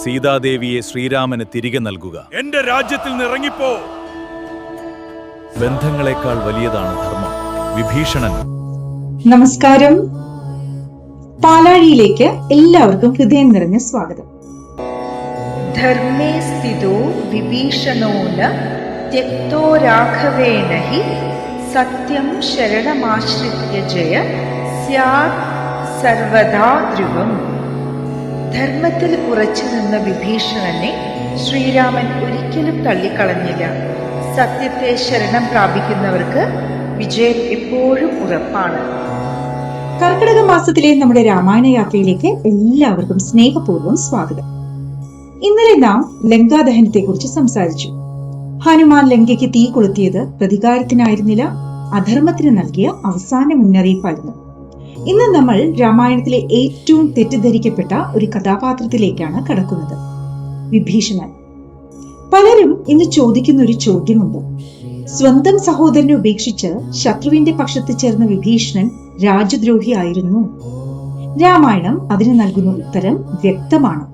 സീതാദേവിയെ ശ്രീരാമന് തിരികെ നൽകുക. എന്റെ രാജ്യത്തിൽ നിന്ന് ഇറങ്ങിപ്പോ. ബന്ധങ്ങളെക്കാൾ വലിയതാണ് ധർമ്മം. വിഭീഷണൻ. നമസ്കാരം. പാലാഴിയിലേക്ക് എല്ലാവർക്കും ഹൃദയം നിറഞ്ഞ സ്വാഗതം. ധർമ്മേ സ്ഥിതോ വിഭീഷണോ ന ത്യക്തോ രാഘവേണ ഹി സത്യം ശരണമാശ്രിത്യ ജയ സ്യാത് സർവദാ ധ്രുവം. ധർമ്മത്തിൽ ഉറച്ചു നിന്ന വിഭീഷണനെ ശ്രീരാമൻ ഒരിക്കലും തള്ളിക്കളഞ്ഞില്ല. സത്യത്തെ ശരണം പ്രാപിക്കുന്നവർക്ക് വിജയം എപ്പോഴും ഉറപ്പാണ്. കർക്കിടക മാസത്തിലെ നമ്മുടെ രാമായണ യാത്രയിലേക്ക് എല്ലാവർക്കും സ്നേഹപൂർവ്വം സ്വാഗതം. ഇന്നലെ നാം ലങ്കാദഹനത്തെ കുറിച്ച് സംസാരിച്ചു. ഹനുമാൻ ലങ്കയ്ക്ക് തീ കൊളുത്തിയത് പ്രതികാരത്തിനായിരുന്നില്ല, അധർമ്മത്തിന് നൽകിയ അവസാന മുന്നറിയിപ്പായിരുന്നു. ഇന്ന് നമ്മൾ രാമായണത്തിലെ ഏറ്റവും തെറ്റിദ്ധരിക്കപ്പെട്ട ഒരു കഥാപാത്രത്തിലേക്കാണ് കടക്കുന്നത്, വിഭീഷണൻ. പലരും ഇന്ന് ചോദിക്കുന്ന ഒരു ചോദ്യമുണ്ട്: സ്വന്തം സഹോദരനെ ഉപേക്ഷിച്ച് ശത്രുവിന്റെ പക്ഷത്ത് ചേർന്ന വിഭീഷണൻ രാജദ്രോഹിയായിരുന്നു? രാമായണം അതിന് നൽകുന്ന ഉത്തരം വ്യക്തമാണ്: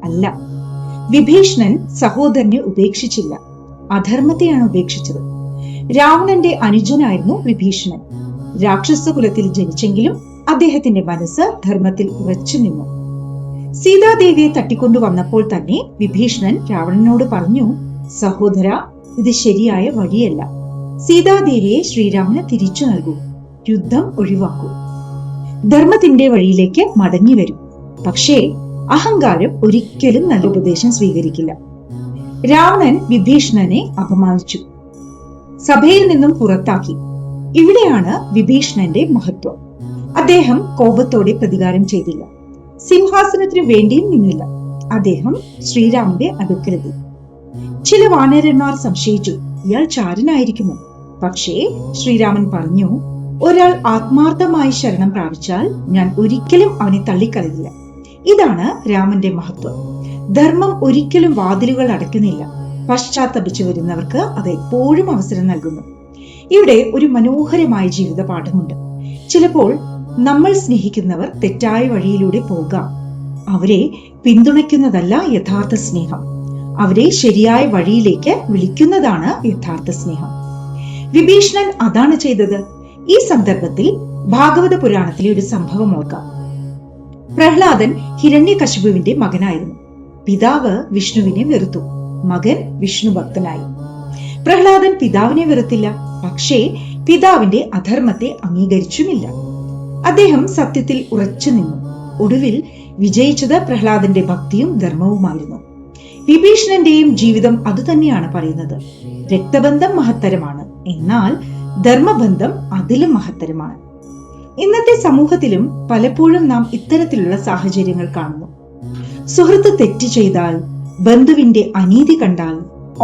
അല്ല. വിഭീഷണൻ സഹോദരനെ ഉപേക്ഷിച്ചില്ല, അധർമ്മത്തെയാണ് ഉപേക്ഷിച്ചത്. രാവണന്റെ അനുജനായിരുന്നു വിഭീഷണൻ. രാക്ഷസ കുലത്തിൽ ജനിച്ചെങ്കിലും അദ്ദേഹത്തിന്റെ മനസ്സ് ധർമ്മത്തിൽ ഉറച്ചു നിന്നു. സീതാദേവിയെ തട്ടിക്കൊണ്ടുവന്നപ്പോൾ തന്നെ വിഭീഷണൻ രാവണനോട് പറഞ്ഞു: സഹോദര, ഇത് ശരിയായ വഴിയല്ല. സീതാദേവിയെ ശ്രീരാമന് തിരിച്ചു നൽകൂ, യുദ്ധം ഒഴിവാക്കൂ, ധർമ്മത്തിന്റെ വഴിയിലേക്ക് മടങ്ങി വരും. പക്ഷേ അഹങ്കാരം ഒരിക്കലും നല്ല ഉപദേശം സ്വീകരിക്കില്ല. രാവണൻ വിഭീഷണനെ അപമാനിച്ചു, സഭയിൽ നിന്നും പുറത്താക്കി. ഇവിടെയാണ് വിഭീഷണന്റെ മഹത്വം. അദ്ദേഹം കോപത്തോടെ പ്രതികാരം ചെയ്തില്ല, സിംഹാസനത്തിന് വേണ്ടിയും നിന്നില്ല. അദ്ദേഹം ശ്രീരാമന്റെ അടുക്കലെത്തി. ചില വാനരന്മാർ സംശയിച്ചു, ഇയാൾ ചാരനായിരിക്കുമോ? പക്ഷേ ശ്രീരാമൻ പറഞ്ഞു: ഒരാൾ ആത്മാർത്ഥമായി ശരണം പ്രാപിച്ചാൽ ഞാൻ ഒരിക്കലും അവനെ തള്ളിക്കളയില്ല. ഇതാണ് രാമന്റെ മഹത്വം. ധർമ്മം ഒരിക്കലും വാതിലുകൾ അടയ്ക്കുന്നില്ല, പശ്ചാത്തപിച്ചു വരുന്നവർക്ക് അത് എപ്പോഴും അവസരം നൽകുന്നു. ഇവിടെ ഒരു മനോഹരമായ ജീവിത പാഠമുണ്ട്. ചിലപ്പോൾ നമ്മൾ സ്നേഹിക്കുന്നവർ തെറ്റായ വഴിയിലൂടെ പോകാം. അവരെ പിന്തുണയ്ക്കുന്നതല്ല യഥാർത്ഥ സ്നേഹം, അവരെ ശരിയായ വഴിയിലേക്ക് വിളിക്കുന്നതാണ് യഥാർത്ഥ സ്നേഹം. വിഭീഷണൻ അതാണ് ചെയ്തത്. ഈ സന്ദർഭത്തിൽ ഭാഗവത പുരാണത്തിലെ ഒരു സംഭവം ഓർക്കാം. പ്രഹ്ലാദൻ ഹിരണ്യകശിപുവിന്റെ മകനായിരുന്നു. പിതാവ് വിഷ്ണുവിനെ വെറുത്തു, മകൻ വിഷ്ണു ഭക്തനായി. പ്രഹ്ലാദൻ പിതാവിനെ വെറുത്തില്ല, പക്ഷേ പിതാവിന്റെ അധർമ്മത്തെ അംഗീകരിച്ചുമില്ല. അദ്ദേഹം സത്യത്തിൽ ഉറച്ചു നിന്നു. ഒടുവിൽ വിജയിച്ചത് പ്രഹ്ലാദന്റെ ഭക്തിയും ധർമ്മവുമായിരുന്നു. വിഭീഷണന്റെയും ജീവിതം അതുതന്നെയാണ് പറയുന്നത്. രക്തബന്ധം മഹത്തരമാണ്, എന്നാൽ ധർമ്മബന്ധം അതിലും മഹത്തരമാണ്. ഇന്നത്തെ സമൂഹത്തിലും പലപ്പോഴും നാം ഇത്തരത്തിലുള്ള സാഹചര്യങ്ങൾ കാണുന്നു. സുഹൃത്ത് തെറ്റ് ചെയ്താൽ, ബന്ധുവിന്റെ അനീതി കണ്ടാൽ,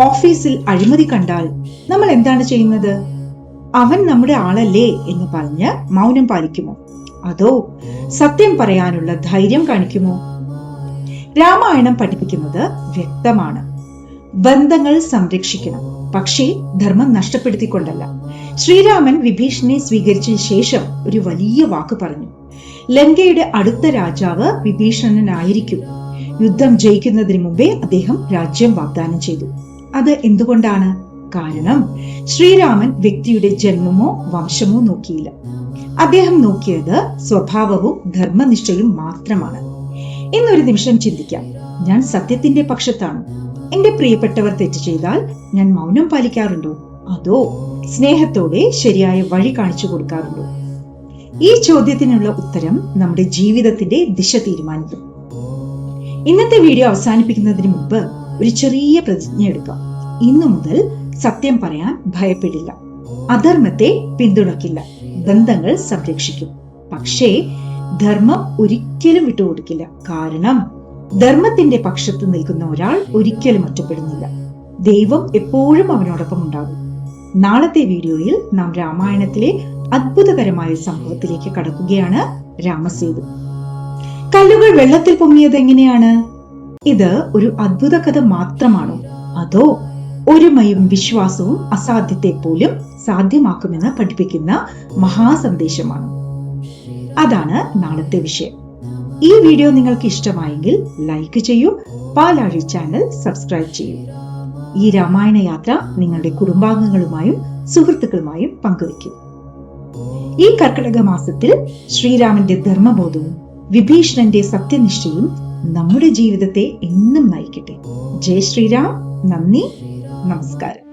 ഓഫീസിൽ അഴിമതി കണ്ടാൽ നമ്മൾ എന്താണ് ചെയ്യുന്നത്? അവൻ നമ്മുടെ ആളല്ലേ എന്ന് പറഞ്ഞ് മൗനം പാലിക്കുമോ? അതോ സത്യം പറയാനുള്ള ധൈര്യം കാണിക്കുമോ? രാമായണം പഠിപ്പിക്കുന്നത് വ്യക്തമാണ്. ബന്ധങ്ങൾ സംരക്ഷിക്കണം, പക്ഷേ ധർമ്മം നഷ്ടപ്പെടുത്തിക്കൊണ്ടല്ല. ശ്രീരാമൻ വിഭീഷണനെ സ്വീകരിച്ച ശേഷം ഒരു വലിയ വാക്ക് പറഞ്ഞു: ലങ്കയുടെ അടുത്ത രാജാവ് വിഭീഷണനായിരിക്കും. യുദ്ധം ജയിക്കുന്നതിന് മുമ്പേ അദ്ദേഹം രാജ്യം വാഗ്ദാനം ചെയ്തു. അത് എന്തുകൊണ്ടാണ്? കാരണം ശ്രീരാമൻ വ്യക്തിയുടെ ജന്മമോ വംശമോ നോക്കിയില്ല. അദ്ദേഹം നോക്കിയത് സ്വഭാവവും ധർമ്മനിഷ്ഠയും മാത്രമാണ്. ഇന്നൊരു നിമിഷം ചിന്തിക്കാം: ഞാൻ സത്യത്തിന്റെ പക്ഷത്താണ്? എന്റെ പ്രിയപ്പെട്ടവർ തെറ്റ് ചെയ്താൽ ഞാൻ മൗനം പാലിക്കാറുണ്ടോ? അതോ സ്നേഹത്തോടെ ശരിയായ വഴി കാണിച്ചു കൊടുക്കാറുണ്ടോ? ഈ ചോദ്യത്തിനുള്ള ഉത്തരം നമ്മുടെ ജീവിതത്തിന്റെ ദിശ തീരുമാനിക്കും. ഇന്നത്തെ വീഡിയോ അവസാനിപ്പിക്കുന്നതിന് മുമ്പ് ഒരു ചെറിയ പ്രതിജ്ഞ എടുക്കാം. ഇന്നു മുതൽ സത്യം പറയാൻ ഭയപ്പെടില്ല, അധർമ്മത്തെ പിന്തുണയ്ക്കില്ല, ബന്ധങ്ങൾ സംരക്ഷിക്കും. പക്ഷേ ധർമ്മം ഒരിക്കലും വിട്ടുകൊടുക്കില്ല. കാരണം ധർമ്മത്തിന്റെ പക്ഷത്ത് നിൽക്കുന്ന ഒരാൾ ഒരിക്കലും ഒറ്റപ്പെടുന്നില്ല. ദൈവം എപ്പോഴും അവനോടൊപ്പം ഉണ്ടാകും. നാളത്തെ വീഡിയോയിൽ നാം രാമായണത്തിലെ അത്ഭുതകരമായ സംഭവത്തിലേക്ക് കടക്കുകയാണ്: രാമസേതു. കല്ലുകൾ വെള്ളത്തിൽ പൊങ്ങിയത് എങ്ങനെയാണ്? ഇത് ഒരു അത്ഭുത കഥ മാത്രമാണോ? അതോ ഒരുമയും വിശ്വാസവും അസാധ്യത്തെ പോലും സാധ്യമാക്കുമെന്ന് പഠിപ്പിക്കുന്ന മഹാസന്ദേശമാണ്? അതാണ് നാളത്തെ വിഷയം. ഈ വീഡിയോ നിങ്ങൾക്ക് ഇഷ്ടമായെങ്കിൽ ലൈക്ക് ചെയ്യൂ, പാലാഴി ചാനൽ സബ്സ്ക്രൈബ് ചെയ്യൂ. ഈ രാമായണ യാത്ര നിങ്ങളുടെ കുടുംബാംഗങ്ങളുമായും സുഹൃത്തുക്കളുമായും പങ്കുവയ്ക്കും. ഈ കർക്കിടക മാസത്തിൽ ശ്രീരാമന്റെ ധർമ്മബോധവും വിഭീഷണന്റെ സത്യനിഷ്ഠയും നമ്മുടെ ജീവിതത്തെ എന്നും നയിക്കട്ടെ. ജയ് ശ്രീരാം. നന്ദി, നമസ്കാരം.